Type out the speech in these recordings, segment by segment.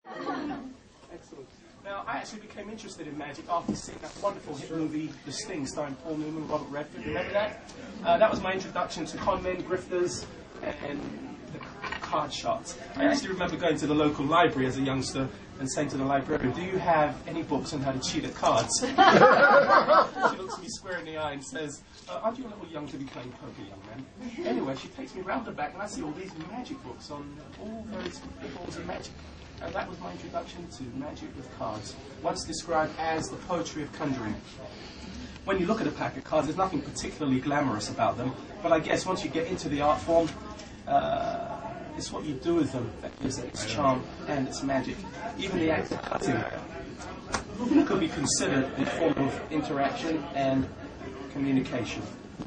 Excellent. Now, I actually became interested in magic after seeing that wonderful hit movie, The Sting, starring Paul Newman and Robert Redford. Remember that? That was my introduction to con men, grifters, and the card shots. I actually remember going to the local library as a youngster and saying to the librarian, "Do you have any books on how to cheat at cards?" She looks me square in the eye and says, "Aren't you a little young to be playing poker, young man?" Anyway, she takes me round the back and I see all these magic books on all various forms of magic. And that was my introduction to magic with cards, once described as the poetry of conjuring. When you look at a pack of cards, there's nothing particularly glamorous about them, but I guess once you get into the art form, it's what you do with them that gives it its charm and its magic. Even the act of cutting could be considered a form of interaction and communication.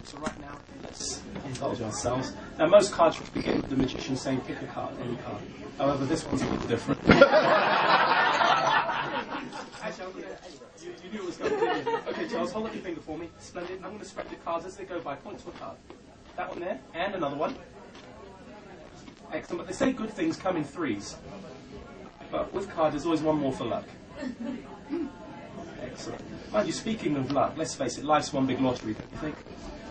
So right now, let's indulge ourselves. Now, most card tricks begin with the magician saying, "Pick a card, any card." However, this one's a little different. Actually, you knew it was going to be. Okay, Charles, hold up your finger for me. Splendid. I'm going to spread the cards as they go by. Point to a card. That one there, and another one. Excellent. But they say good things come in threes. But with cards, there's always one more for luck. Excellent. Mind you, speaking of luck, let's face it, life's one big lottery, don't you think?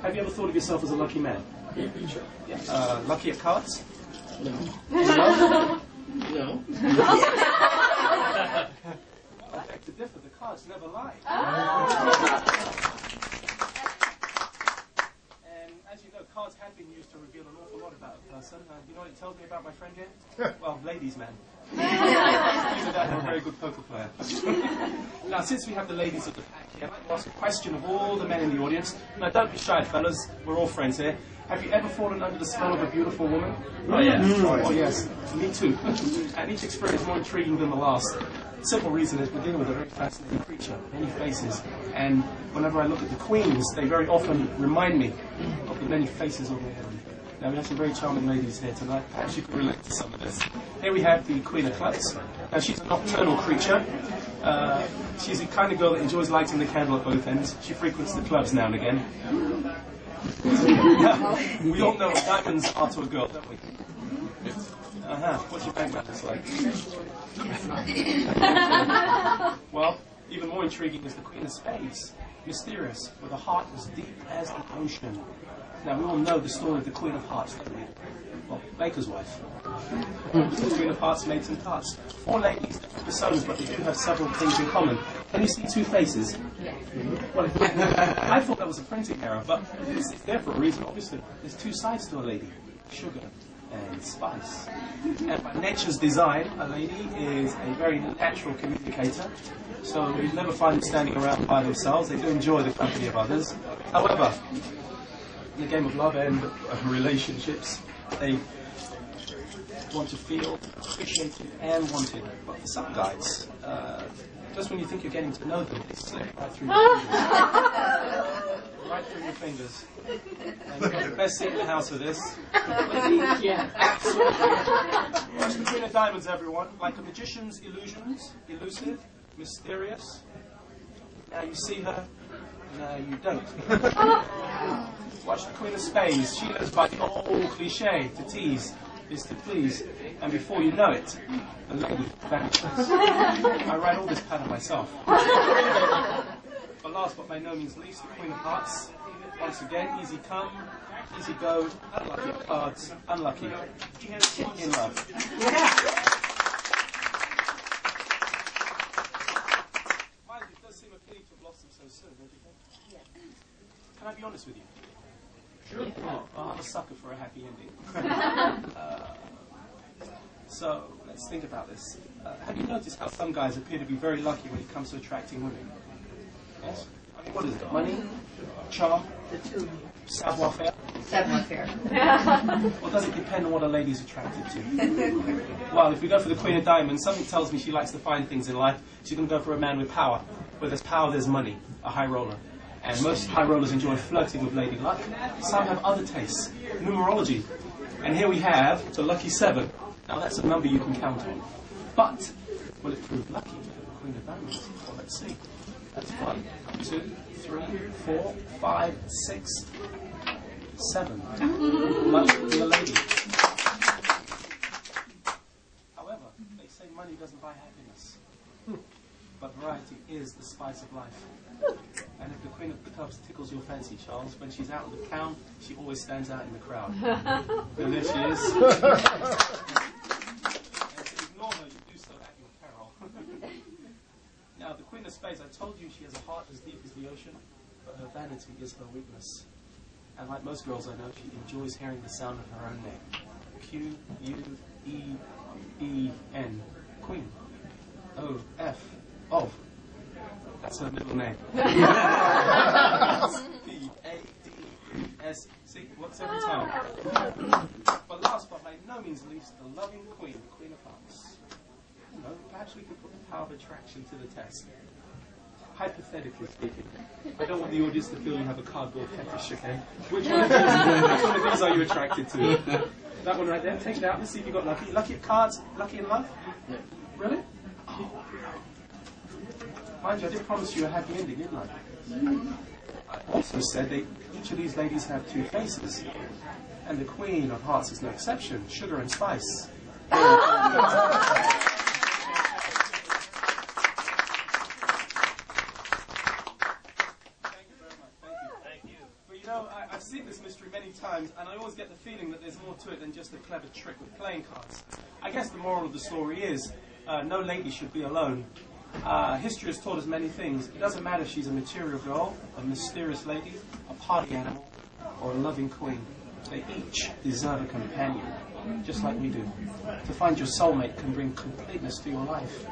Have you ever thought of yourself as a lucky man? Yeah. Lucky at cards? No. No. I beg to differ. The cards never lie. And as you know, cards have been used to reveal an awful lot about a person. You know what it tells me about my friend here? Well, ladies' man. Either that or a very good poker player. Now, since we have the ladies of the pack here, I'd like to ask a question of all the men in the audience. Now, don't be shy, fellas. We're all friends here. Have you ever fallen under the spell of a beautiful woman? Oh, yes. Oh, yes. Me too. And each experience is more intriguing than the last. The simple reason is we're dealing with a very fascinating creature, many faces. And whenever I look at the queens, they very often remind me of the many faces of the world. Now, we have some very charming ladies here tonight. Perhaps you can relate to some of this. Here we have the Queen of Clubs. Now, she's a nocturnal creature. She's the kind of girl that enjoys lighting the candle at both ends. She frequents the clubs now and again. We all know what diamonds are to a girl, don't we? What's your bank balance like? Well, even more intriguing is the Queen of Spades. Mysterious, with a heart as deep as the ocean. Now, we all know the story of the Queen of Hearts, don't we? Well, Baker's wife. The Queen of Hearts, Maids and Tarts. Four ladies, different personas, but they do have several things in common. Can you see two faces? Well, I thought that was a printing error, but it's there for a reason, obviously. There's two sides to a lady. Sugar and spice. And by nature's design, a lady is a very natural communicator. So you never find them standing around by themselves. They do enjoy the company of others. However, in the game of love and relationships, they want to feel appreciated and wanted. But for some guys, just when you think you're getting to know them, they slip right through your fingers. Right through your fingers. And you've got the best seat in the house for this. Yeah. Absolutely. Watch the Queen of Diamonds, everyone. Like a magician's illusions, elusive, mysterious. Now you see her, now you don't. Watch the Queen of Spades. She lives by the old cliche, to tease is to please. And before you know it, the lady vanishes. I write all this pattern myself. But last but by no means least, the Queen of Hearts. Once again, easy come, easy go, unlucky at cards, unlucky in love. Mind you, it does seem a pity to blossom so soon, don't you think? Yes. Can I be honest with you? Sure. Oh, I'm a sucker for a happy ending. So, let's think about this. Have you noticed how some guys appear to be very lucky when it comes to attracting women? Yes? I mean, what is it? Money? Charm? Savoir-faire? Savoir-faire. Or does it depend on what a lady's attracted to? Well, if we go for the Queen of Diamonds, something tells me she likes to find things in life. She's going to go for a man with power. Where there's power, there's money. A high roller. And most high rollers enjoy flirting with lady luck. Some have other tastes. Numerology. And here we have the lucky 7. Now that's a number you can count on. But, will it prove lucky for the Queen of Diamonds? Well, let's see. That's 1, 2, 3, 4, 5, 6, 7. Lucky for the lady. However, they say money money doesn't buy happiness. But variety is the spice of life. And if the Queen of Clubs tickles your fancy, Charles, when she's out of the town, she always stands out in the crowd. And there she is. And to ignore her, you do so at your peril. Now, the Queen of Spades, I told you she has a heart as deep as the ocean, but her vanity is her weakness. And like most girls I know, she enjoys hearing the sound of her own name. Q-U-E-E-N. Queen. O-F. Of. That's her middle name. P-A-D-S. See, works every time. But last but by no means least, the loving Queen, the Queen of Hearts. You know, perhaps we could put the power of attraction to the test. Hypothetically speaking, I don't want the audience to feel you have a cardboard fetish, okay? Which one of these are you attracted to? That one right there, take it out, let's see if you got lucky. Lucky at cards, lucky in love? Yeah. Really? Oh. Mind you, I did promise you a happy ending, didn't I? I also said that each of these ladies have two faces. And the Queen of Hearts is no exception, sugar and spice. I've seen this mystery many times, and I always get the feeling that there's more to it than just a clever trick with playing cards. I guess the moral of the story is, no lady should be alone. History has taught us many things. It doesn't matter if she's a material girl, a mysterious lady, a party animal, or a loving queen. They each deserve a companion, just like we do. To find your soulmate can bring completeness to your life.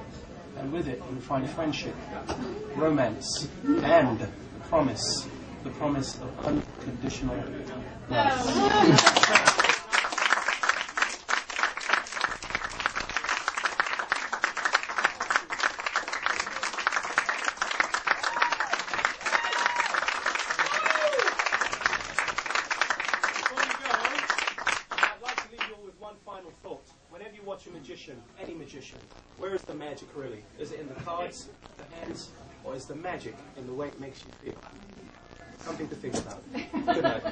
And with it, you'll find friendship, romance, and the promise of unconditional love. Watch a magician, any magician, where is the magic really? Is it in the cards, the hands, or is the magic in the way it makes you feel? Something to think about. Good night.